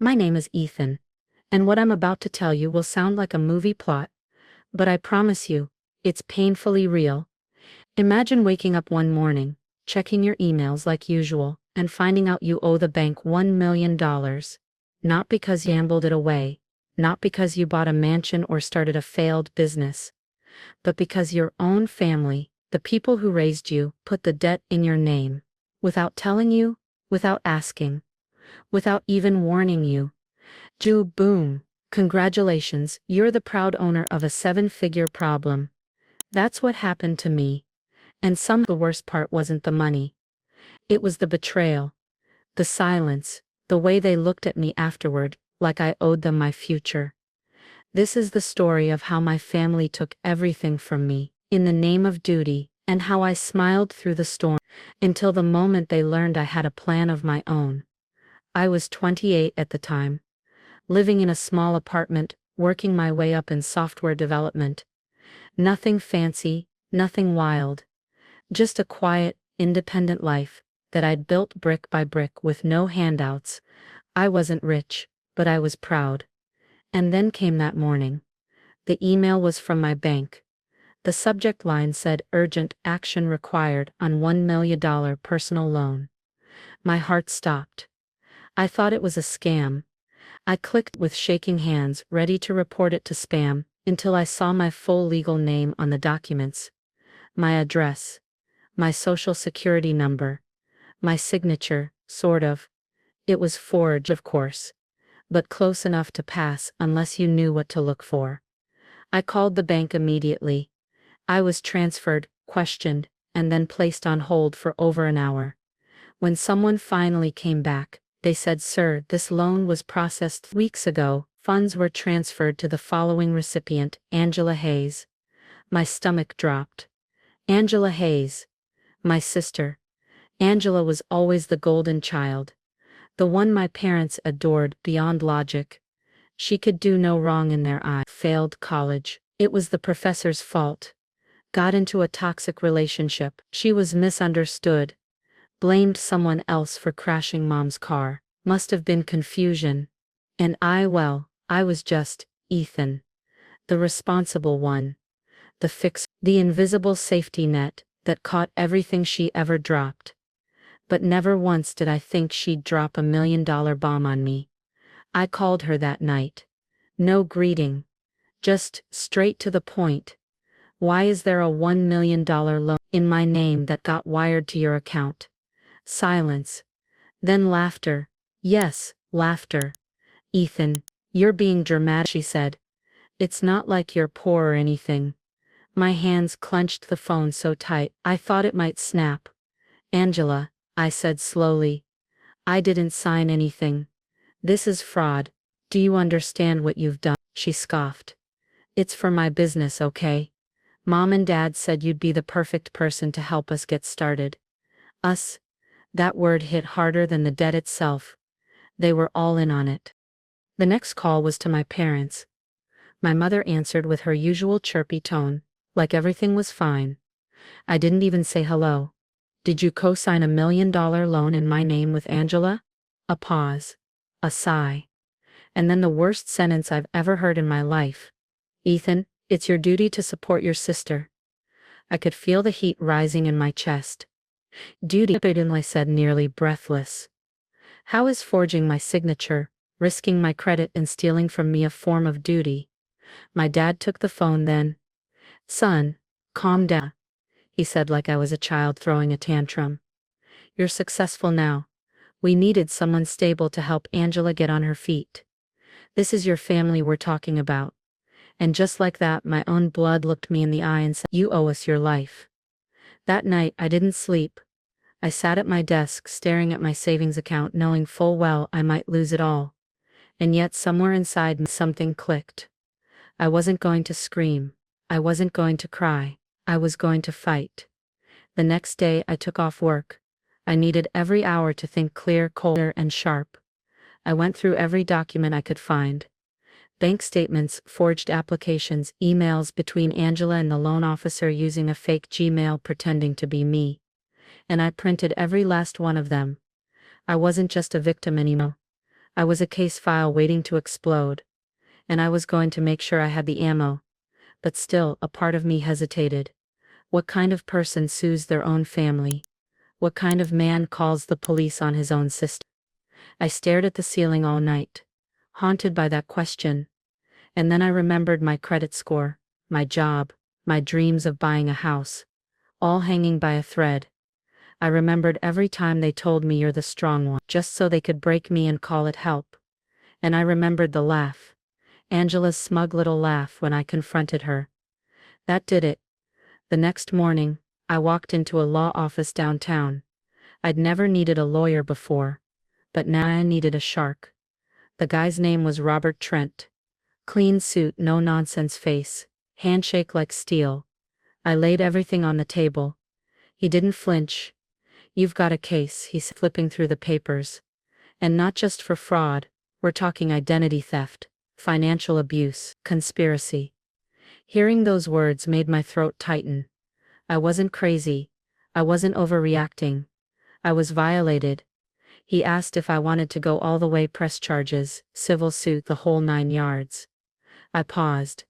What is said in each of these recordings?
My name is Ethan, and what I'm about to tell you will sound like a movie plot, but I promise you, it's painfully real. Imagine waking up one morning, checking your emails like usual, and finding out you owe the bank $1 million. Not because you gambled it away, not because you bought a mansion or started a failed business, but because your own family, the people who raised you, put the debt in your name. Without telling you, without asking, without even warning you. Boom. Congratulations, you're the proud owner of a seven-figure problem. That's what happened to me. And the worst part wasn't the money. It was the betrayal. The silence, the way they looked at me afterward, like I owed them my future. This is the story of how my family took everything from me, in the name of duty, and how I smiled through the storm, until the moment they learned I had a plan of my own. I was 28 at the time, living in a small apartment, working my way up in software development. Nothing fancy, nothing wild. Just a quiet, independent life that I'd built brick by brick with no handouts. I wasn't rich, but I was proud. And then came that morning. The email was from my bank. The subject line said urgent action required on $1 million personal loan. My heart stopped. I thought it was a scam. I clicked with shaking hands, ready to report it to spam, until I saw my full legal name on the documents. My address. My social security number. My signature, sort of. It was forged, of course, but close enough to pass unless you knew what to look for. I called the bank immediately. I was transferred, questioned, and then placed on hold for over an hour. When someone finally came back, they said, "Sir, this loan was processed weeks ago. Funds were transferred to the following recipient, Angela Hayes." My stomach dropped. Angela Hayes. My sister. Angela was always the golden child. The one my parents adored beyond logic. She could do no wrong in their eyes. Failed college. It was the professor's fault. Got into a toxic relationship. She was misunderstood. Blamed someone else for crashing mom's car. Must have been confusion. And I was just Ethan. The responsible one. The fix, the invisible safety net that caught everything she ever dropped. But never once did I think she'd drop $1 million bomb on me. I called her that night. No greeting. Just straight to the point. Why is there a $1 million loan in my name that got wired to your account? Silence. Then laughter. Yes, laughter. "Ethan, you're being dramatic," she said. "It's not like you're poor or anything." My hands clenched the phone so tight, I thought it might snap. "Angela," I said slowly. "I didn't sign anything. This is fraud. Do you understand what you've done?" She scoffed. "It's for my business, okay? Mom and Dad said you'd be the perfect person to help us get started." Us. That word hit harder than the debt itself. They were all in on it. The next call was to my parents. My mother answered with her usual chirpy tone, like everything was fine. I didn't even say hello. "Did you co-sign $1 million loan in my name with Angela?" A pause. A sigh. And then the worst sentence I've ever heard in my life. "Ethan, it's your duty to support your sister." I could feel the heat rising in my chest. "Duty," I said, nearly breathless. How is forging my signature, risking my credit, and stealing from me a form of duty? My dad took the phone then. "Son, calm down," he said like I was a child throwing a tantrum. "You're successful now. We needed someone stable to help Angela get on her feet. This is your family we're talking about." And just like that, my own blood looked me in the eye and said, "You owe us your life." That night I didn't sleep. I sat at my desk staring at my savings account, knowing full well I might lose it all. And yet somewhere inside me something clicked. I wasn't going to scream. I wasn't going to cry. I was going to fight. The next day I took off work. I needed every hour to think clear, cold, and sharp. I went through every document I could find. Bank statements, forged applications, emails between Angela and the loan officer using a fake Gmail pretending to be me. And I printed every last one of them. I wasn't just a victim anymore. I was a case file waiting to explode, and I was going to make sure I had the ammo. But still, a part of me hesitated. What kind of person sues their own family? What kind of man calls the police on his own sister? I stared at the ceiling all night, haunted by that question. And then I remembered my credit score, my job, my dreams of buying a house, all hanging by a thread. I remembered every time they told me you're the strong one, just so they could break me and call it help. And I remembered the laugh, Angela's smug little laugh when I confronted her. That did it. The next morning, I walked into a law office downtown. I'd never needed a lawyer before, but now I needed a shark. The guy's name was Robert Trent. Clean suit, no nonsense face, handshake like steel. I laid everything on the table. He didn't flinch. "You've got a case," he said, flipping through the papers. "And not just for fraud, we're talking identity theft, financial abuse, conspiracy." Hearing those words made my throat tighten. I wasn't crazy. I wasn't overreacting. I was violated. He asked if I wanted to go all the way, press charges, civil suit, the whole 9 yards. I paused.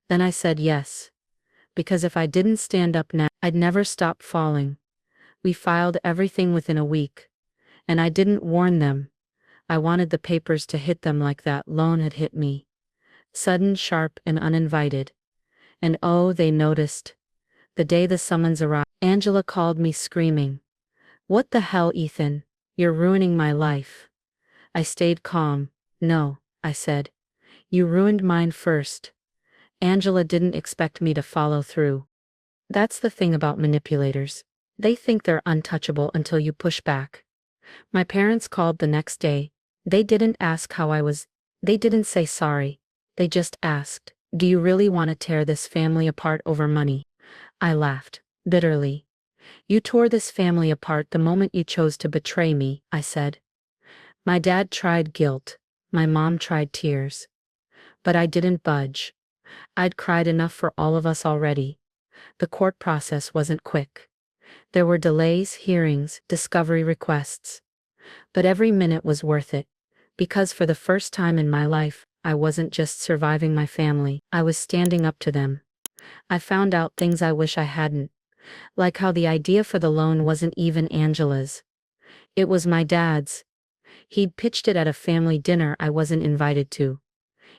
Then I said yes. Because if I didn't stand up now, I'd never stop falling. We filed everything within a week. And I didn't warn them. I wanted the papers to hit them like that loan had hit me. Sudden, sharp, and uninvited. And oh, they noticed. The day the summons arrived, Angela called me screaming. "What the hell, Ethan? You're ruining my life." I stayed calm. "No," I said. "You ruined mine first." Angela didn't expect me to follow through. That's the thing about manipulators. They think they're untouchable until you push back. My parents called the next day. They didn't ask how I was. They didn't say sorry. They just asked, "Do you really want to tear this family apart over money?" I laughed, bitterly. "You tore this family apart the moment you chose to betray me," I said. My dad tried guilt. My mom tried tears. But I didn't budge. I'd cried enough for all of us already. The court process wasn't quick. There were delays, hearings, discovery requests. But every minute was worth it, because for the first time in my life, I wasn't just surviving my family, I was standing up to them. I found out things I wish I hadn't, like how the idea for the loan wasn't even Angela's. It was my dad's. He'd pitched it at a family dinner I wasn't invited to.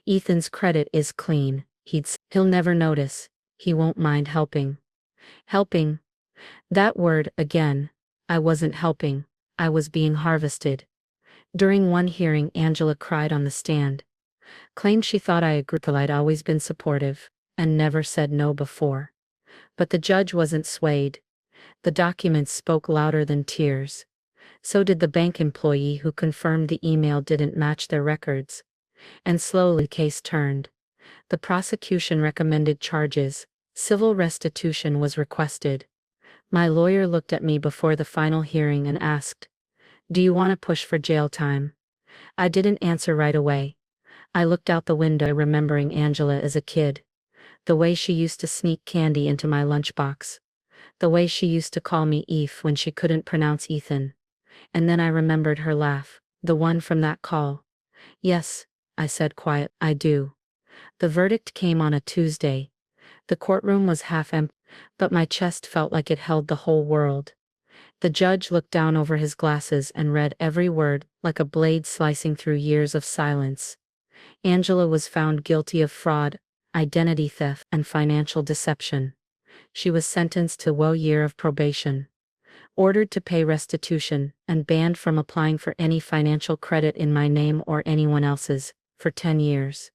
"Ethan's credit is clean," he'll never notice. He won't mind helping. Helping. That word, again. I wasn't helping. I was being harvested. During one hearing, Angela cried on the stand. Claimed she thought I agreed. I'd always been supportive, and never said no before. But the judge wasn't swayed. The documents spoke louder than tears. So did the bank employee who confirmed the email didn't match their records. And slowly the case turned. The prosecution recommended charges. Civil restitution was requested. My lawyer looked at me before the final hearing and asked, "Do you want to push for jail time?" I didn't answer right away. I looked out the window, remembering Angela as a kid. The way she used to sneak candy into my lunchbox. The way she used to call me Eve when she couldn't pronounce Ethan. And then I remembered her laugh, the one from that call. "Yes," I said quiet, "I do." The verdict came on a Tuesday. The courtroom was half empty, but my chest felt like it held the whole world. The judge looked down over his glasses and read every word, like a blade slicing through years of silence. Angela was found guilty of fraud, identity theft, and financial deception. She was sentenced to 1 year of probation, ordered to pay restitution, and banned from applying for any financial credit in my name or anyone else's, for 10 years.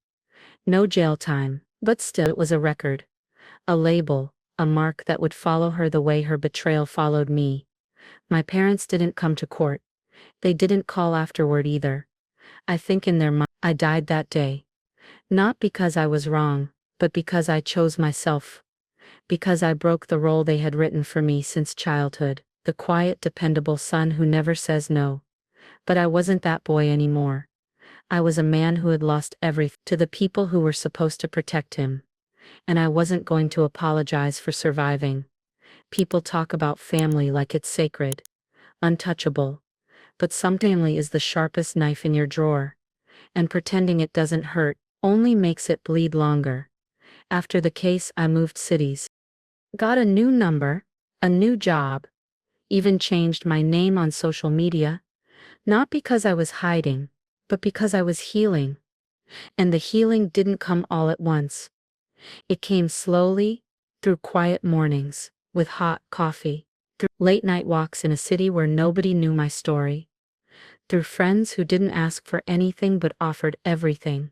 No jail time, but still it was a record. A label, a mark that would follow her the way her betrayal followed me. My parents didn't come to court. They didn't call afterward either. I think in their mind, I died that day. Not because I was wrong, but because I chose myself. Because I broke the role they had written for me since childhood, the quiet, dependable son who never says no. But I wasn't that boy anymore. I was a man who had lost everything to the people who were supposed to protect him. And I wasn't going to apologize for surviving. People talk about family like it's sacred, untouchable. but some family is the sharpest knife in your drawer, and pretending it doesn't hurt only makes it bleed longer. After the case, I moved cities, got a new number, a new job, even changed my name on social media, not because I was hiding, but because I was healing. And the healing didn't come all at once. It came slowly, through quiet mornings, with hot coffee, through late night walks in a city where nobody knew my story, through friends who didn't ask for anything but offered everything,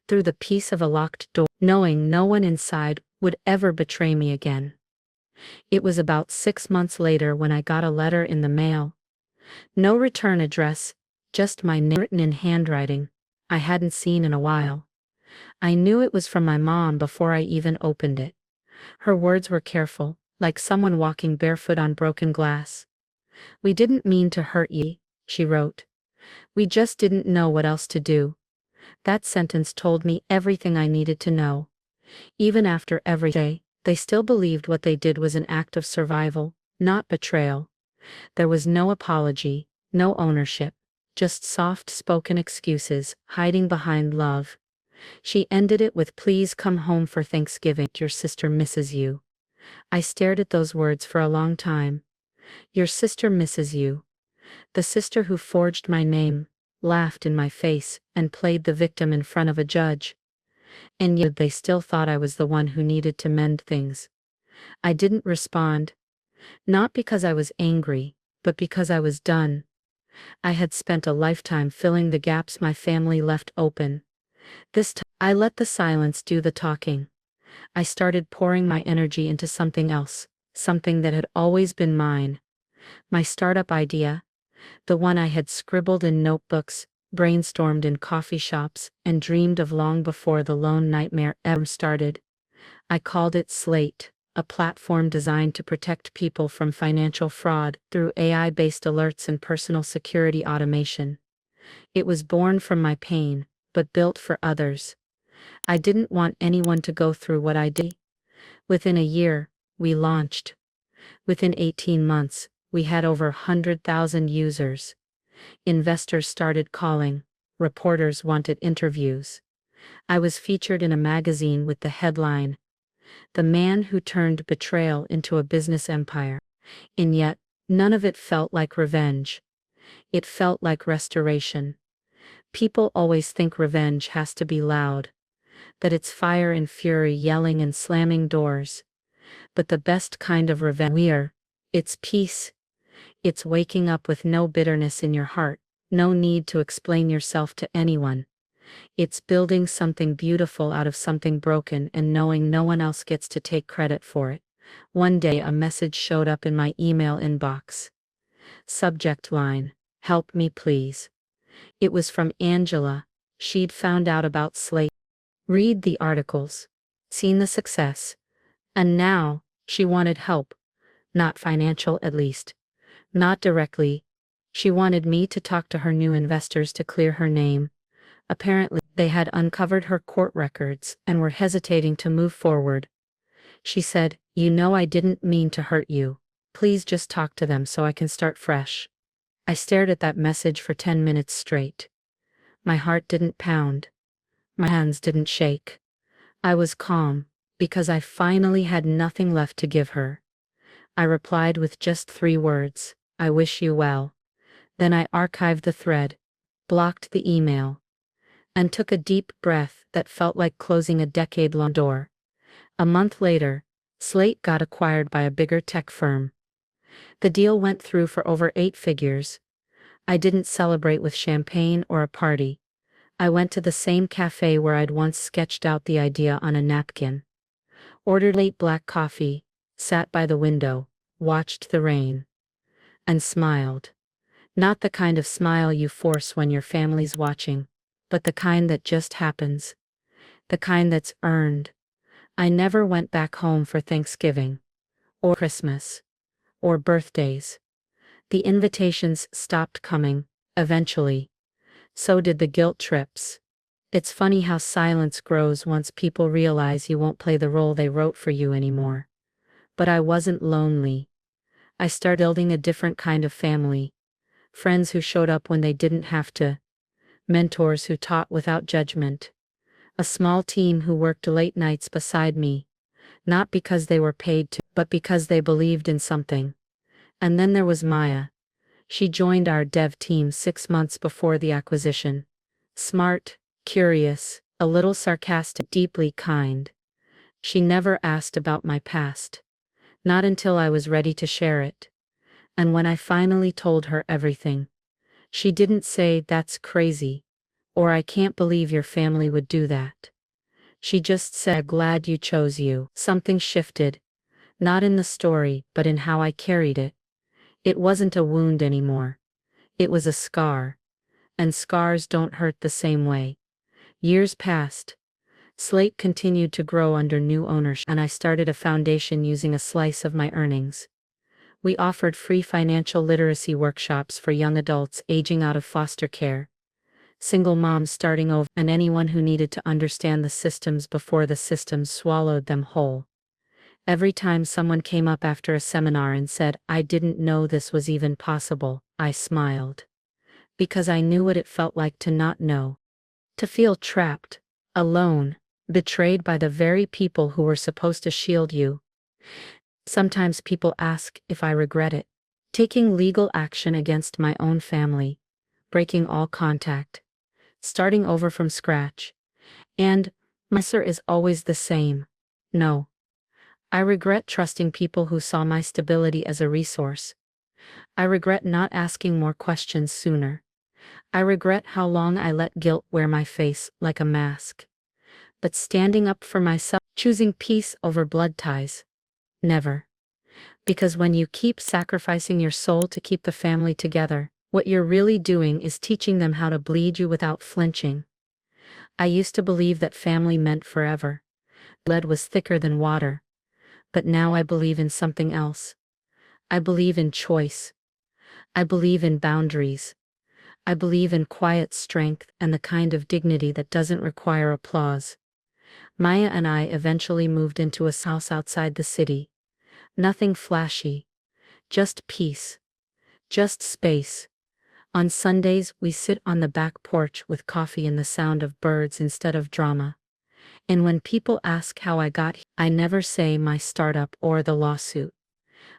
through the peace of a locked door, knowing no one inside would ever betray me again. It was about 6 months later when I got a letter in the mail. No return address, just my name written in handwriting I hadn't seen in a while. I knew it was from my mom before I even opened it. Her words were careful, like someone walking barefoot on broken glass. "We didn't mean to hurt you," she wrote. "We just didn't know what else to do." That sentence told me everything I needed to know. Even after every day, they still believed what they did was an act of survival, not betrayal. There was no apology, no ownership, just soft-spoken excuses, hiding behind love. She ended it with, "Please come home for Thanksgiving. Your sister misses you." I stared at those words for a long time. Your sister misses you. The sister who forged my name, laughed in my face, and played the victim in front of a judge. And yet they still thought I was the one who needed to mend things. I didn't respond. Not because I was angry, but because I was done. I had spent a lifetime filling the gaps my family left open. This time, I let the silence do the talking. I started pouring my energy into something else, something that had always been mine. My startup idea, the one I had scribbled in notebooks, brainstormed in coffee shops, and dreamed of long before the lone nightmare ever started. I called it Slate, a platform designed to protect people from financial fraud through AI-based alerts and personal security automation. It was born from my pain, but built for others. I didn't want anyone to go through what I did. Within a year, we launched. Within 18 months, we had over 100,000 users. Investors started calling. Reporters wanted interviews. I was featured in a magazine with the headline, "The Man Who Turned Betrayal into a Business Empire." And yet, none of it felt like revenge. It felt like restoration. People always think revenge has to be loud, that it's fire and fury yelling and slamming doors. But the best kind of revenge, it's peace. It's waking up with no bitterness in your heart, no need to explain yourself to anyone. It's building something beautiful out of something broken and knowing no one else gets to take credit for it. One day a message showed up in my email inbox. Subject line, "Help me please." It was from Angela. She'd found out about Slate, read the articles, seen the success, and now, she wanted help. Not financial at least. Not directly. She wanted me to talk to her new investors to clear her name. Apparently, they had uncovered her court records and were hesitating to move forward. She said, "You know I didn't mean to hurt you. Please just talk to them so I can start fresh." I stared at that message for 10 minutes straight. My heart didn't pound. My hands didn't shake. I was calm, because I finally had nothing left to give her. I replied with just 3 words, "I wish you well." Then I archived the thread, blocked the email, and took a deep breath that felt like closing a decade-long door. A month later, Slate got acquired by a bigger tech firm. The deal went through for over 8 figures. I didn't celebrate with champagne or a party. I went to the same cafe where I'd once sketched out the idea on a napkin. Ordered late black coffee, sat by the window, watched the rain, and smiled. Not the kind of smile you force when your family's watching, but the kind that just happens. The kind that's earned. I never went back home for Thanksgiving, or Christmas, or birthdays. The invitations stopped coming, eventually. So did the guilt trips. It's funny how silence grows once people realize you won't play the role they wrote for you anymore. But I wasn't lonely. I started building a different kind of family. friends who showed up when they didn't have to, mentors who taught without judgment, a small team who worked late nights beside me, not because they were paid to, but because they believed in something. And then there was Maya. She joined our dev team 6 months before the acquisition. Smart, curious, a little sarcastic, deeply kind. She never asked about my past. Not until I was ready to share it. And when I finally told her everything, she didn't say, "That's crazy," or "I can't believe your family would do that." She just said, "Glad you chose you." Something shifted, not in the story, but in how I carried it. It wasn't a wound anymore. It was a scar. And scars don't hurt the same way. Years passed. Slate continued to grow under new ownership, and I started a foundation using a slice of my earnings. We offered free financial literacy workshops for young adults aging out of foster care, single moms starting over, and anyone who needed to understand the systems before the systems swallowed them whole. Every time someone came up after a seminar and said, "I didn't know this was even possible," I smiled. Because I knew what it felt like to not know. To feel trapped, alone, betrayed by the very people who were supposed to shield you. Sometimes people ask if I regret it. Taking legal action against my own family, breaking all contact, starting over from scratch. And my answer is always the same: no. I regret trusting people who saw my stability as a resource. I regret not asking more questions sooner. I regret how long I let guilt wear my face like a mask. But standing up for myself, choosing peace over blood ties. Never. Because when you keep sacrificing your soul to keep the family together, what you're really doing is teaching them how to bleed you without flinching. I used to believe that family meant forever. Lead was thicker than water. But now I believe in something else. I believe in choice. I believe in boundaries. I believe in quiet strength and the kind of dignity that doesn't require applause. Maya and I eventually moved into a house outside the city. Nothing flashy. Just peace. Just space. On Sundays, we sit on the back porch with coffee and the sound of birds instead of drama. And when people ask how I got here, I never say my startup or the lawsuit.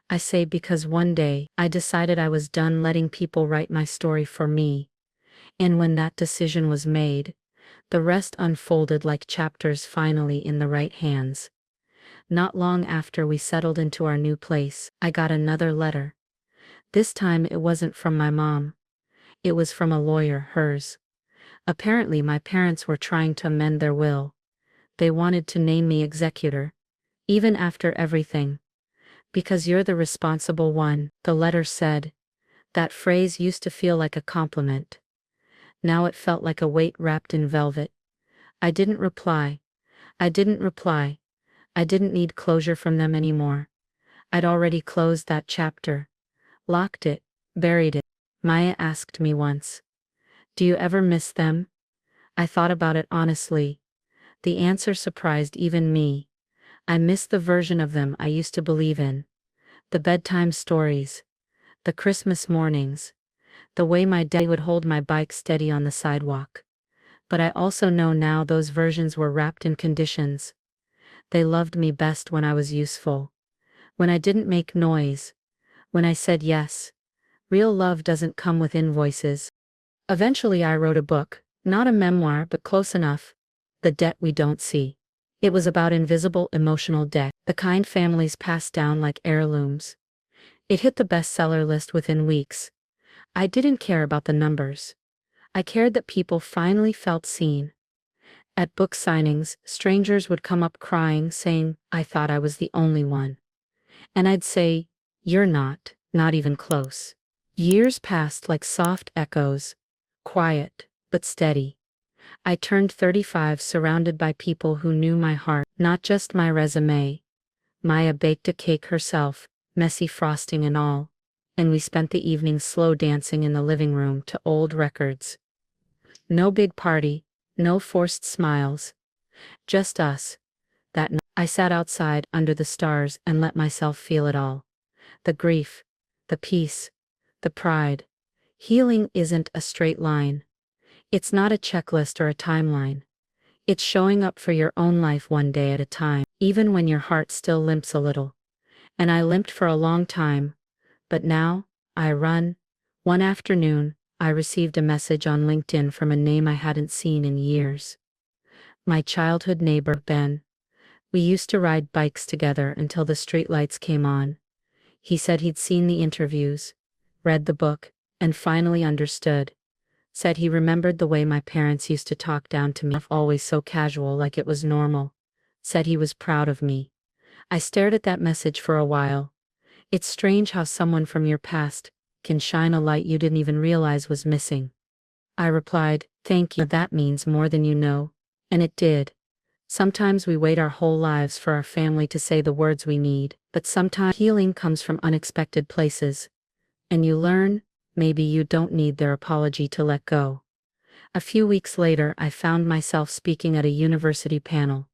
I say because one day, I decided I was done letting people write my story for me. And when that decision was made, the rest unfolded like chapters finally in the right hands. Not long after we settled into our new place, I got another letter. This time it wasn't from my mom. It was from a lawyer, hers. Apparently my parents were trying to amend their will. They wanted to name me executor. Even after everything. "Because you're the responsible one," the letter said. That phrase used to feel like a compliment. Now it felt like a weight wrapped in velvet. I didn't reply. I didn't reply. I didn't need closure from them anymore. I'd already closed that chapter. Locked it, buried it. Maya asked me once, "Do you ever miss them?" I thought about it honestly. The answer surprised even me. I miss the version of them I used to believe in. The bedtime stories. The Christmas mornings. The way my dad would hold my bike steady on the sidewalk. But I also know now those versions were wrapped in conditions. They loved me best when I was useful. When I didn't make noise. When I said yes. Real love doesn't come with invoices. Eventually I wrote a book, not a memoir but close enough. The Debt We Don't See. It was about invisible emotional debt, the kind families pass down like heirlooms. It hit the bestseller list within weeks. I didn't care about the numbers. I cared that people finally felt seen. At book signings, strangers would come up crying, saying, "I thought I was the only one." And I'd say, "You're not, not even close." Years passed like soft echoes, quiet, but steady. I turned 35 surrounded by people who knew my heart, not just my resume. Maya baked a cake herself, messy frosting and all. And we spent the evening slow dancing in the living room to old records. No big party, no forced smiles. Just us. That night, I sat outside under the stars and let myself feel it all. The grief, the peace, the pride. Healing isn't a straight line. It's not a checklist or a timeline. It's showing up for your own life one day at a time, even when your heart still limps a little. And I limped for a long time, but now, I run. One afternoon, I received a message on LinkedIn from a name I hadn't seen in years. My childhood neighbor, Ben. We used to ride bikes together until the streetlights came on. He said he'd seen the interviews, read the book, and finally understood. Said he remembered the way my parents used to talk down to me, always so casual like it was normal. Said he was proud of me. I stared at that message for a while. It's strange how someone from your past can shine a light you didn't even realize was missing. I replied, "Thank you, that means more than you know." And it did. Sometimes we wait our whole lives for our family to say the words we need, but sometimes healing comes from unexpected places. And you learn, maybe you don't need their apology to let go. A few weeks later, I found myself speaking at a university panel.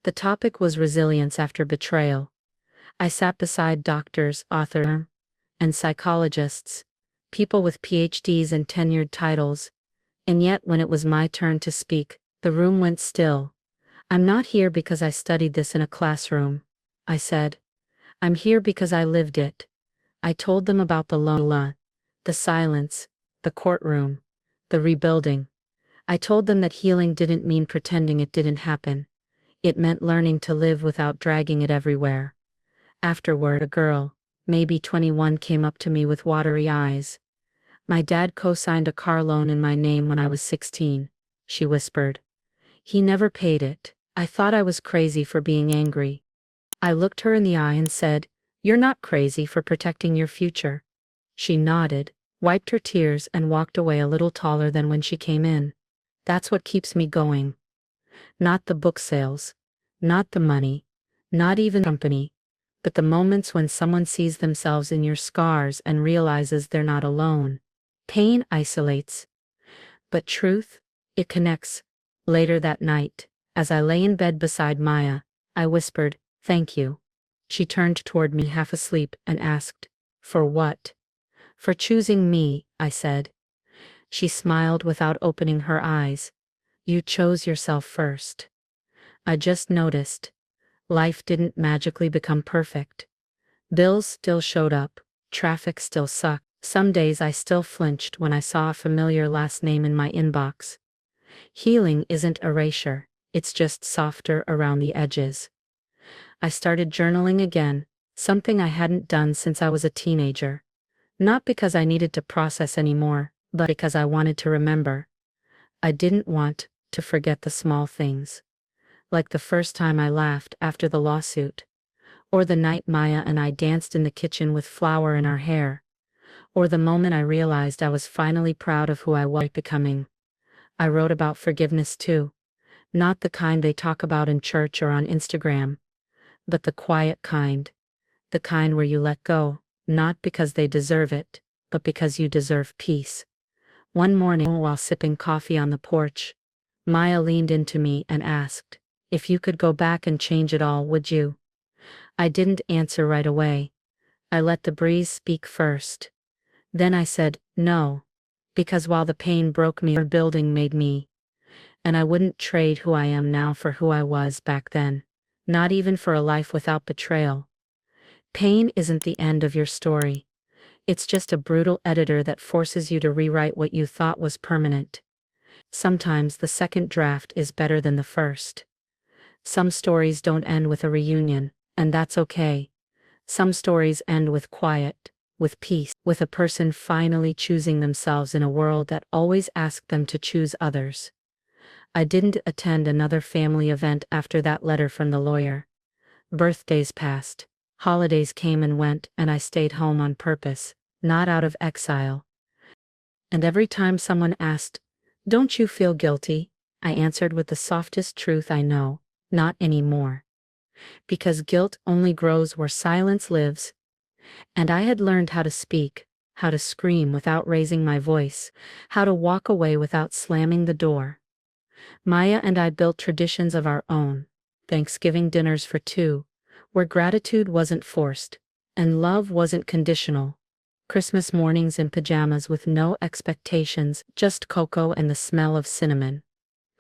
The topic was resilience after betrayal. I sat beside doctors, authors, and psychologists, people with PhDs and tenured titles. And yet, when it was my turn to speak, the room went still. "I'm not here because I studied this in a classroom," I said. "I'm here because I lived it." I told them about the loneliness, the silence, the courtroom, the rebuilding. I told them that healing didn't mean pretending it didn't happen. It meant learning to live without dragging it everywhere. Afterward, a girl, maybe 21, came up to me with watery eyes. "My dad co-signed a car loan in my name when I was 16, she whispered. "He never paid it." I thought I was crazy for being angry. I looked her in the eye and said, "You're not crazy for protecting your future." She nodded, wiped her tears, and walked away a little taller than when she came in. That's what keeps me going. Not the book sales, not the money, not even company, but the moments when someone sees themselves in your scars and realizes they're not alone. Pain isolates, but truth, it connects. Later that night, as I lay in bed beside Maya, I whispered, "Thank you." She turned toward me half asleep and asked, "For what?" "For choosing me," I said. She smiled without opening her eyes. "You chose yourself first." I just noticed. Life didn't magically become perfect. Bills still showed up, traffic still sucked. Some days I still flinched when I saw a familiar last name in my inbox. Healing isn't erasure, it's just softer around the edges. I started journaling again, something I hadn't done since I was a teenager. Not because I needed to process anymore, but because I wanted to remember. I didn't want to forget the small things. Like the first time I laughed after the lawsuit. Or the night Maya and I danced in the kitchen with flour in our hair. Or the moment I realized I was finally proud of who I was becoming. I wrote about forgiveness too. Not the kind they talk about in church or on Instagram. But the quiet kind. The kind where you let go, not because they deserve it, but because you deserve peace. One morning, while sipping coffee on the porch, Maya leaned into me and asked, "If you could go back and change it all, would you?" I didn't answer right away. I let the breeze speak first. Then I said, "No." Because while the pain broke me, rebuilding made me. And I wouldn't trade who I am now for who I was back then. Not even for a life without betrayal. Pain isn't the end of your story. It's just a brutal editor that forces you to rewrite what you thought was permanent. Sometimes the second draft is better than the first. Some stories don't end with a reunion, and that's okay. Some stories end with quiet, with peace, with a person finally choosing themselves in a world that always asked them to choose others. I didn't attend another family event after that letter from the lawyer. Birthdays passed, holidays came and went, and I stayed home on purpose, not out of exile. And every time someone asked, "Don't you feel guilty?" I answered with the softest truth I know, "Not anymore." Because guilt only grows where silence lives. And I had learned how to speak, how to scream without raising my voice, how to walk away without slamming the door. Maya and I built traditions of our own, Thanksgiving dinners for two, where gratitude wasn't forced, and love wasn't conditional. Christmas mornings in pajamas with no expectations, just cocoa and the smell of cinnamon.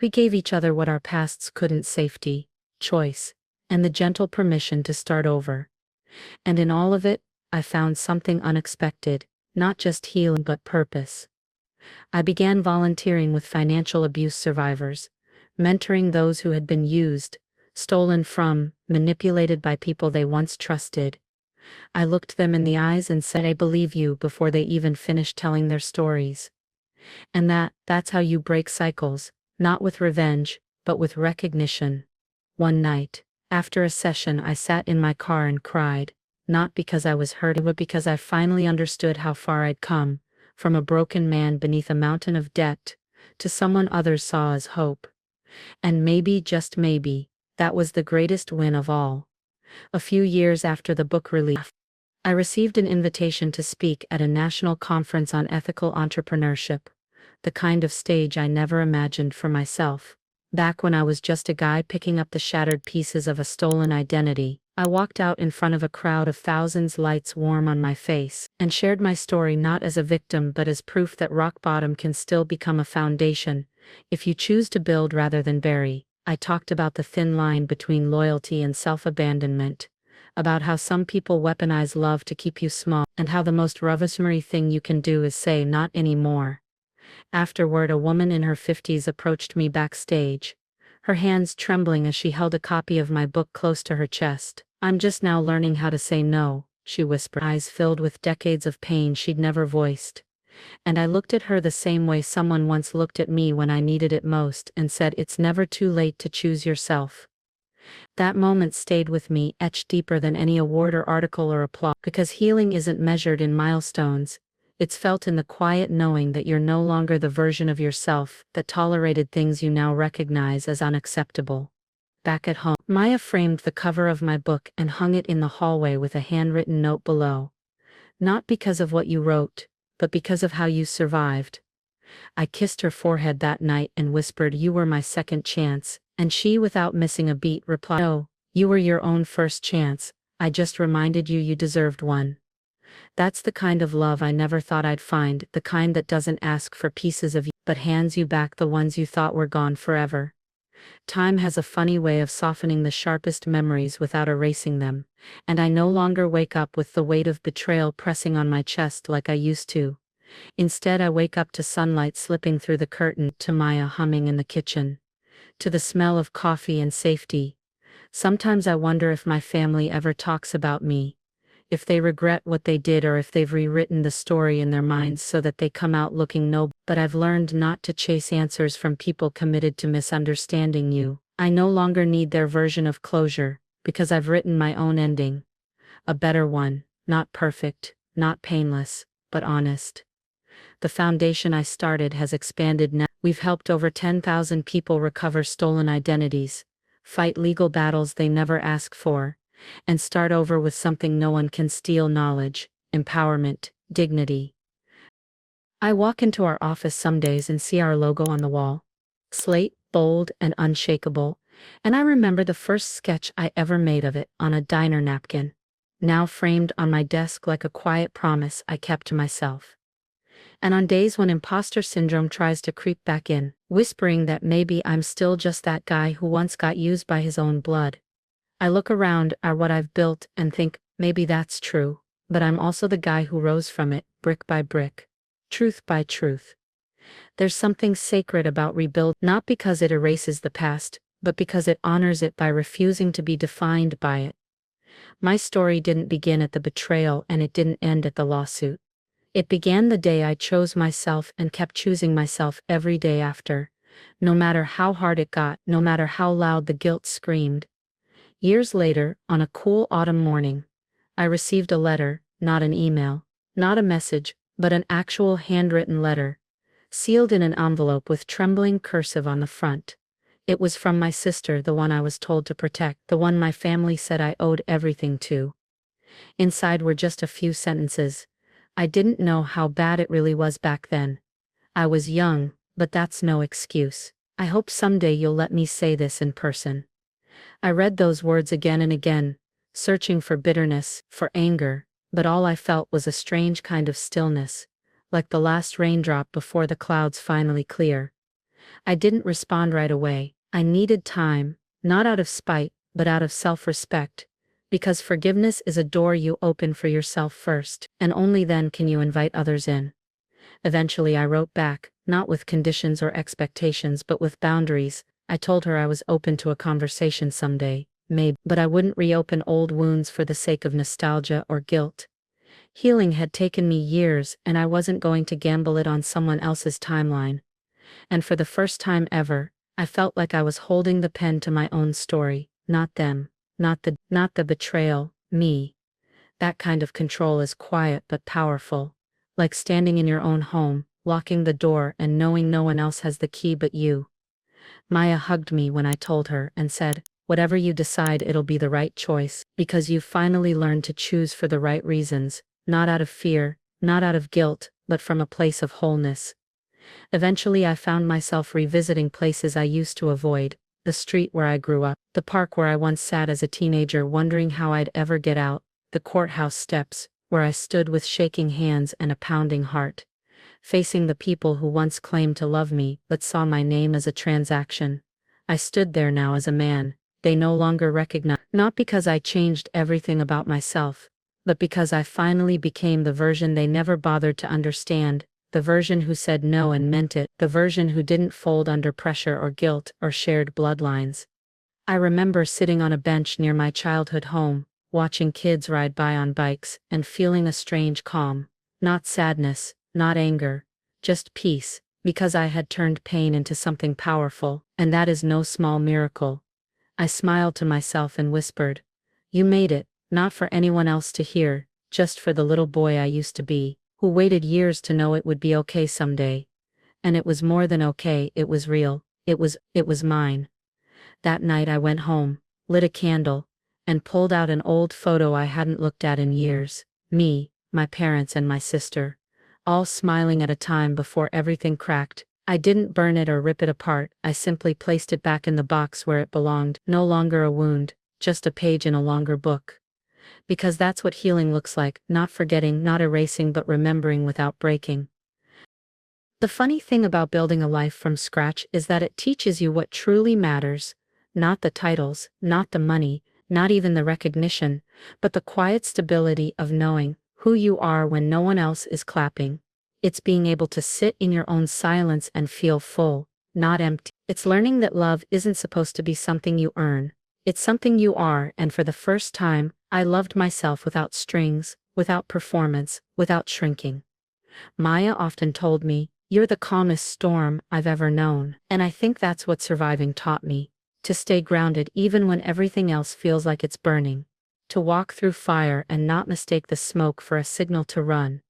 We gave each other what our pasts couldn't: safety, choice, and the gentle permission to start over. And in all of it, I found something unexpected, not just healing but purpose. I began volunteering with financial abuse survivors, mentoring those who had been used, stolen from, manipulated by people they once trusted. I looked them in the eyes and said, "I believe you," before they even finished telling their stories. And that's how you break cycles, not with revenge, but with recognition. One night, after a session, I sat in my car and cried, not because I was hurt, but because I finally understood how far I'd come, from a broken man beneath a mountain of debt, to someone others saw as hope. And maybe, just maybe, that was the greatest win of all. A few years after the book release, I received an invitation to speak at a national conference on ethical entrepreneurship, the kind of stage I never imagined for myself. Back when I was just a guy picking up the shattered pieces of a stolen identity, I walked out in front of a crowd of thousands, lights warm on my face, and shared my story not as a victim but as proof that rock bottom can still become a foundation, if you choose to build rather than bury. I talked about the thin line between loyalty and self-abandonment, about how some people weaponize love to keep you small, and how the most revolutionary thing you can do is say not anymore. Afterward, a woman in her 50s approached me backstage, her hands trembling as she held a copy of my book close to her chest. "I'm just now learning how to say no," she whispered, eyes filled with decades of pain she'd never voiced. And I looked at her the same way someone once looked at me when I needed it most, and said, "It's never too late to choose yourself." That moment stayed with me, etched deeper than any award or article or applause, because healing isn't measured in milestones. It's felt in the quiet knowing that you're no longer the version of yourself that tolerated things you now recognize as unacceptable. Back at home, Maya framed the cover of my book and hung it in the hallway with a handwritten note below. "Not because of what you wrote, but because of how you survived." I kissed her forehead that night and whispered, "You were my second chance," and she, without missing a beat, replied, "No, you were your own first chance. I just reminded you you deserved one." That's the kind of love I never thought I'd find, the kind that doesn't ask for pieces of you, but hands you back the ones you thought were gone forever. Time has a funny way of softening the sharpest memories without erasing them, and I no longer wake up with the weight of betrayal pressing on my chest like I used to. Instead, I wake up to sunlight slipping through the curtain, to Maya humming in the kitchen, to the smell of coffee and safety. Sometimes I wonder if my family ever talks about me, if they regret what they did, or if they've rewritten the story in their minds so that they come out looking noble. But I've learned not to chase answers from people committed to misunderstanding you. I no longer need their version of closure, because I've written my own ending. A better one, not perfect, not painless, but honest. The foundation I started has expanded now. We've helped over 10,000 people recover stolen identities, fight legal battles they never asked for, and start over with something no one can steal: knowledge, empowerment, dignity. I walk into our office some days and see our logo on the wall. Slate, bold and unshakable, and I remember the first sketch I ever made of it, on a diner napkin, now framed on my desk like a quiet promise I kept to myself. And on days when imposter syndrome tries to creep back in, whispering that maybe I'm still just that guy who once got used by his own blood, I look around at what I've built and think, maybe that's true, but I'm also the guy who rose from it, brick by brick, truth by truth. There's something sacred about rebuild, not because it erases the past, but because it honors it by refusing to be defined by it. My story didn't begin at the betrayal, and it didn't end at the lawsuit. It began the day I chose myself and kept choosing myself every day after, no matter how hard it got, no matter how loud the guilt screamed. Years later, on a cool autumn morning, I received a letter, not an email, not a message, but an actual handwritten letter, sealed in an envelope with trembling cursive on the front. It was from my sister, the one I was told to protect, the one my family said I owed everything to. Inside were just a few sentences. I didn't know how bad it really was back then. I was young, but that's no excuse. "I hope someday you'll let me say this in person." I read those words again and again, searching for bitterness, for anger, but all I felt was a strange kind of stillness, like the last raindrop before the clouds finally clear. I didn't respond right away. I needed time, not out of spite, but out of self-respect, because forgiveness is a door you open for yourself first, and only then can you invite others in. Eventually I wrote back, not with conditions or expectations but with boundaries. I told her I was open to a conversation someday, maybe, but I wouldn't reopen old wounds for the sake of nostalgia or guilt. Healing had taken me years and I wasn't going to gamble it on someone else's timeline. And for the first time ever, I felt like I was holding the pen to my own story, not them, not the betrayal, me. That kind of control is quiet but powerful, like standing in your own home, locking the door and knowing no one else has the key but you. Maya hugged me when I told her and said, "Whatever you decide, it'll be the right choice, because you've finally learned to choose for the right reasons, not out of fear, not out of guilt, but from a place of wholeness." Eventually I found myself revisiting places I used to avoid, the street where I grew up, the park where I once sat as a teenager wondering how I'd ever get out, the courthouse steps, where I stood with shaking hands and a pounding heart, facing the people who once claimed to love me but saw my name as a transaction. I stood there now as a man they no longer recognized, not because I changed everything about myself, but because I finally became the version they never bothered to understand, the version who said no and meant it, the version who didn't fold under pressure or guilt or shared bloodlines. I remember sitting on a bench near my childhood home, watching kids ride by on bikes, and feeling a strange calm. Not sadness, not anger, just peace, because I had turned pain into something powerful, and that is no small miracle. I smiled to myself and whispered, "You made it, not for anyone else to hear, just for the little boy I used to be, who waited years to know it would be okay someday." And it was more than okay, it was real, it was mine. That night I went home, lit a candle, and pulled out an old photo I hadn't looked at in years. Me, my parents and my sister, all smiling at a time before everything cracked. I didn't burn it or rip it apart, I simply placed it back in the box where it belonged, no longer a wound, just a page in a longer book. Because that's what healing looks like, not forgetting, not erasing but remembering without breaking. The funny thing about building a life from scratch is that it teaches you what truly matters, not the titles, not the money, not even the recognition, but the quiet stability of knowing who you are when no one else is clapping. It's being able to sit in your own silence and feel full, not empty. It's learning that love isn't supposed to be something you earn. It's something you are, and for the first time, I loved myself without strings, without performance, without shrinking. Maya often told me, "You're the calmest storm I've ever known." And I think that's what surviving taught me. To stay grounded even when everything else feels like it's burning. To walk through fire and not mistake the smoke for a signal to run.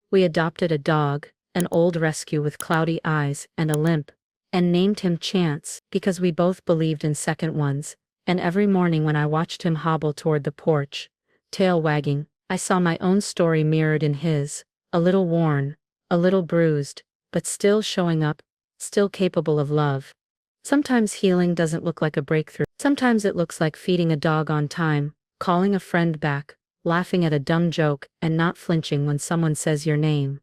We adopted a dog, an old rescue with cloudy eyes and a limp, and named him Chance because we both believed in second ones. And every morning when I watched him hobble toward the porch, tail wagging, I saw my own story mirrored in his, a little worn, a little bruised, but still showing up, still capable of love. Sometimes healing doesn't look like a breakthrough. Sometimes it looks like feeding a dog on time, calling a friend back, laughing at a dumb joke, and not flinching when someone says your name.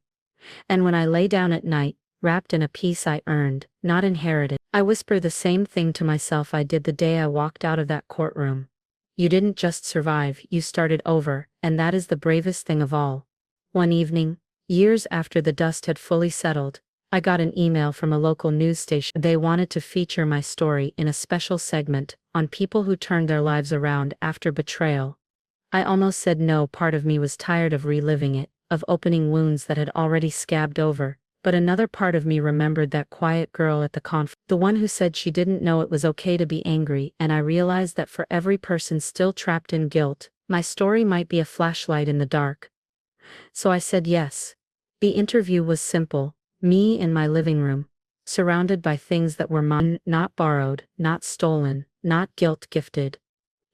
And when I lay down at night, wrapped in a peace I earned, not inherited, I whisper the same thing to myself I did the day I walked out of that courtroom. You didn't just survive, you started over, and that is the bravest thing of all. One evening, years after the dust had fully settled, I got an email from a local news station. They wanted to feature my story in a special segment on people who turned their lives around after betrayal. I almost said no. Part of me was tired of reliving it, of opening wounds that had already scabbed over, but another part of me remembered that quiet girl at the conference, the one who said she didn't know it was okay to be angry, and I realized that for every person still trapped in guilt, my story might be a flashlight in the dark. So I said yes. The interview was simple, me in my living room, surrounded by things that were mine, not borrowed, not stolen, not guilt-gifted.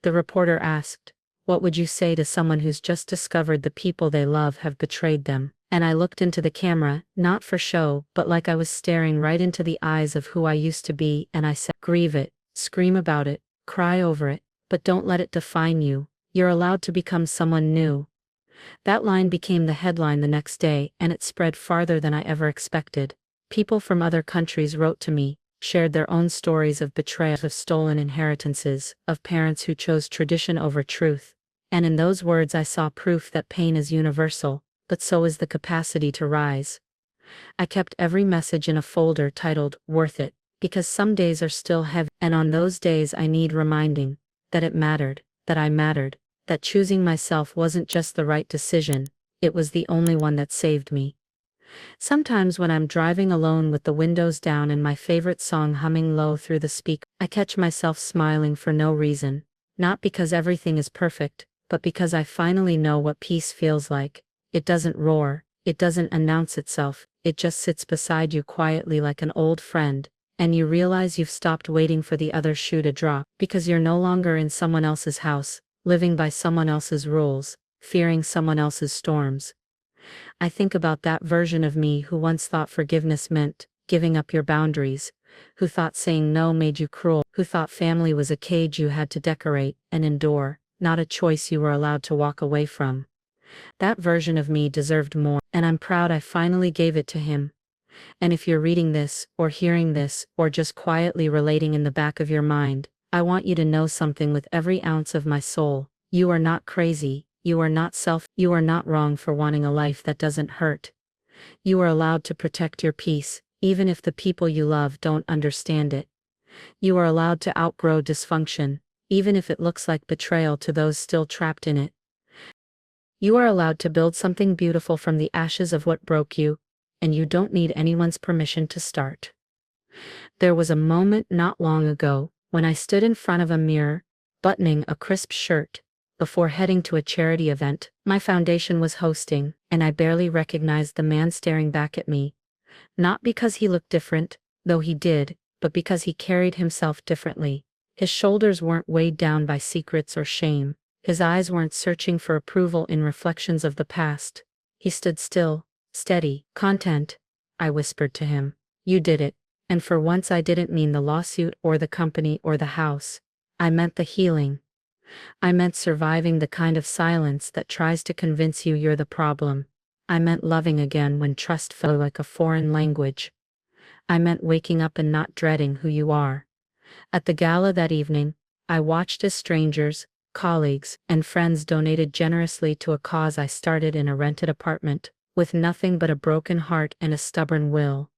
The reporter asked, "What would you say to someone who's just discovered the people they love have betrayed them?" And I looked into the camera, not for show, but like I was staring right into the eyes of who I used to be, and I said, "Grieve it, scream about it, cry over it, but don't let it define you. You're allowed to become someone new." That line became the headline the next day, and it spread farther than I ever expected. People from other countries wrote to me, shared their own stories of betrayal, of stolen inheritances, of parents who chose tradition over truth. And in those words I saw proof that pain is universal, but so is the capacity to rise. I kept every message in a folder titled, "Worth It," because some days are still heavy, and on those days I need reminding that it mattered, that I mattered, that choosing myself wasn't just the right decision, it was the only one that saved me. Sometimes when I'm driving alone with the windows down and my favorite song humming low through the speaker, I catch myself smiling for no reason, not because everything is perfect, but because I finally know what peace feels like. It doesn't roar, it doesn't announce itself, it just sits beside you quietly like an old friend, and you realize you've stopped waiting for the other shoe to drop, because you're no longer in someone else's house, living by someone else's rules, fearing someone else's storms. I think about that version of me who once thought forgiveness meant giving up your boundaries, who thought saying no made you cruel, who thought family was a cage you had to decorate and endure, not a choice you were allowed to walk away from. That version of me deserved more, and I'm proud I finally gave it to him. And if you're reading this, or hearing this, or just quietly relating in the back of your mind, I want you to know something with every ounce of my soul. You are not crazy, you are not wrong for wanting a life that doesn't hurt. You are allowed to protect your peace, even if the people you love don't understand it. You are allowed to outgrow dysfunction, even if it looks like betrayal to those still trapped in it. You are allowed to build something beautiful from the ashes of what broke you, and you don't need anyone's permission to start. There was a moment not long ago when I stood in front of a mirror, buttoning a crisp shirt, before heading to a charity event my foundation was hosting, and I barely recognized the man staring back at me. Not because he looked different, though he did, but because he carried himself differently. His shoulders weren't weighed down by secrets or shame. His eyes weren't searching for approval in reflections of the past. He stood still, steady, content. I whispered to him, "You did it." And for once I didn't mean the lawsuit or the company or the house. I meant the healing. I meant surviving the kind of silence that tries to convince you you're the problem. I meant loving again when trust felt like a foreign language. I meant waking up and not dreading who you are. At the gala that evening, I watched as strangers, colleagues, and friends donated generously to a cause I started in a rented apartment, with nothing but a broken heart and a stubborn will.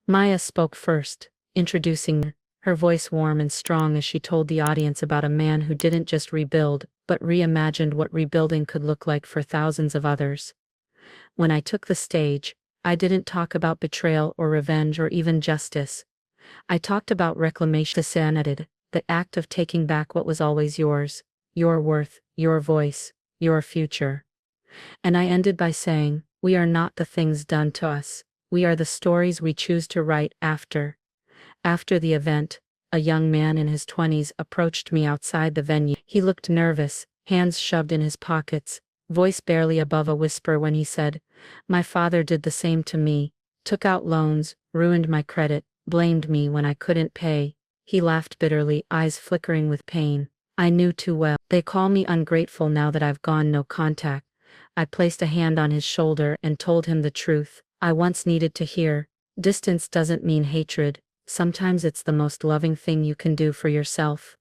Maya spoke first, introducing her voice warm and strong as she told the audience about a man who didn't just rebuild, but reimagined what rebuilding could look like for thousands of others. When I took the stage, I didn't talk about betrayal or revenge or even justice. I talked about reclamation, the act of taking back what was always yours, your worth, your voice, your future. And I ended by saying, we are not the things done to us, we are the stories we choose to write after. After the event, a young man in his 20s approached me outside the venue. He looked nervous, hands shoved in his pockets, voice barely above a whisper when he said, "My father did the same to me, took out loans, ruined my credit, blamed me when I couldn't pay." He laughed bitterly, eyes flickering with pain. I knew too well. They call me ungrateful now that I've gone no contact. I placed a hand on his shoulder and told him the truth I once needed to hear. Distance doesn't mean hatred. Sometimes it's the most loving thing you can do for yourself.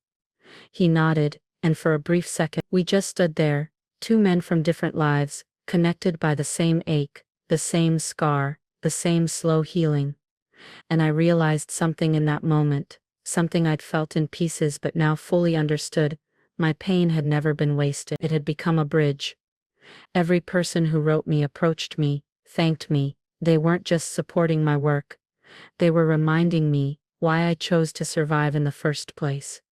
He nodded, and for a brief second, we just stood there, two men from different lives, connected by the same ache, the same scar, the same slow healing. And I realized something in that moment, something I'd felt in pieces but now fully understood. My pain had never been wasted. It had become a bridge. Every person who wrote me approached me, thanked me. They weren't just supporting my work. They were reminding me why I chose to survive in the first place.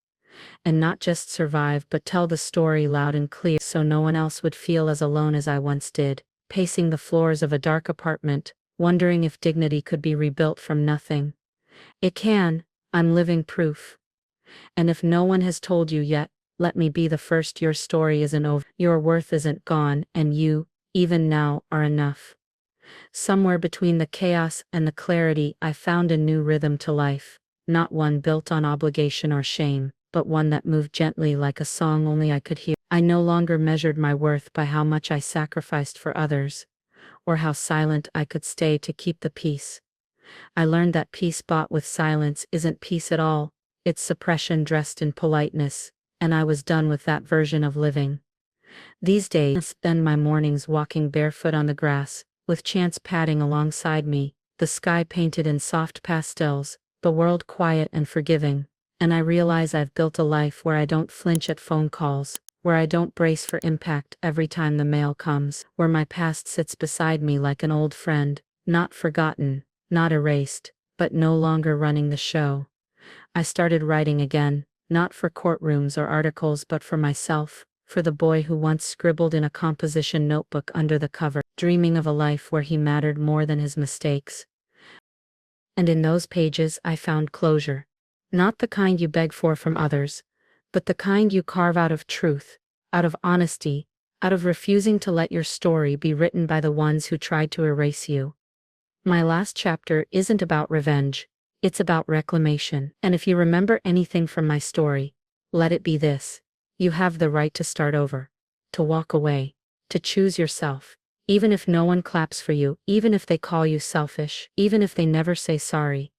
And not just survive but tell the story loud and clear so no one else would feel as alone as I once did, pacing the floors of a dark apartment, wondering if dignity could be rebuilt from nothing. It can, I'm living proof. And if no one has told you yet, let me be the first. Your story isn't over, your worth isn't gone, and you, even now, are enough. Somewhere between the chaos and the clarity, I found a new rhythm to life, not one built on obligation or shame, but one that moved gently like a song only I could hear. I no longer measured my worth by how much I sacrificed for others, or how silent I could stay to keep the peace. I learned that peace bought with silence isn't peace at all, it's suppression dressed in politeness, and I was done with that version of living. These days, I spend my mornings walking barefoot on the grass, with Chance padding alongside me, the sky painted in soft pastels, the world quiet and forgiving, and I realize I've built a life where I don't flinch at phone calls, where I don't brace for impact every time the mail comes, where my past sits beside me like an old friend, not forgotten, not erased, but no longer running the show. I started writing again, not for courtrooms or articles but for myself, for the boy who once scribbled in a composition notebook under the cover, dreaming of a life where he mattered more than his mistakes. And in those pages I found closure. Not the kind you beg for from others, but the kind you carve out of truth, out of honesty, out of refusing to let your story be written by the ones who tried to erase you. My last chapter isn't about revenge, it's about reclamation. And if you remember anything from my story, let it be this. You have the right to start over, to walk away, to choose yourself, even if no one claps for you, even if they call you selfish, even if they never say sorry.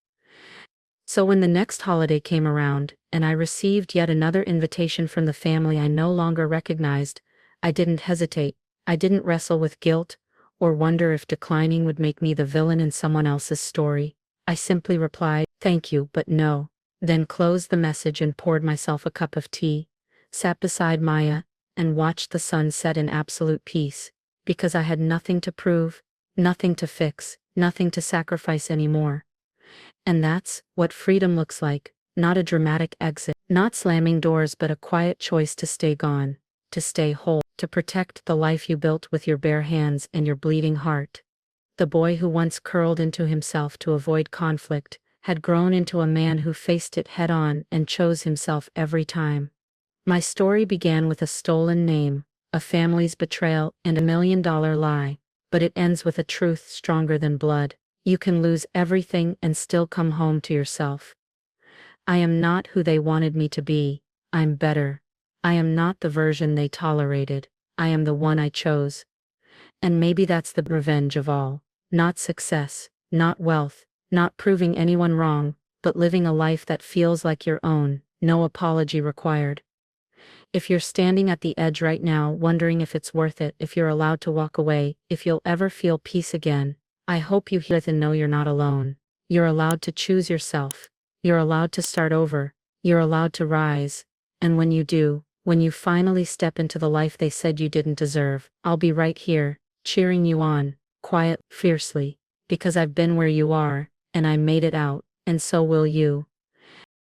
So when the next holiday came around, and I received yet another invitation from the family I no longer recognized, I didn't hesitate, I didn't wrestle with guilt, or wonder if declining would make me the villain in someone else's story. I simply replied, "Thank you, but no," then closed the message and poured myself a cup of tea, sat beside Maya, and watched the sun set in absolute peace, because I had nothing to prove, nothing to fix, nothing to sacrifice anymore. And that's what freedom looks like, not a dramatic exit, not slamming doors but a quiet choice to stay gone, to stay whole, to protect the life you built with your bare hands and your bleeding heart. The boy who once curled into himself to avoid conflict, had grown into a man who faced it head-on and chose himself every time. My story began with a stolen name, a family's betrayal, and $1 million lie, but it ends with a truth stronger than blood. You can lose everything and still come home to yourself. I am not who they wanted me to be, I'm better. I am not the version they tolerated, I am the one I chose. And maybe that's the revenge of all. Not success, not wealth, not proving anyone wrong, but living a life that feels like your own, no apology required. If you're standing at the edge right now wondering if it's worth it, if you're allowed to walk away, if you'll ever feel peace again, I hope you hear it and know you're not alone. You're allowed to choose yourself. You're allowed to start over. You're allowed to rise. And when you do, when you finally step into the life they said you didn't deserve, I'll be right here, cheering you on, quiet, fiercely, because I've been where you are, and I made it out, and so will you.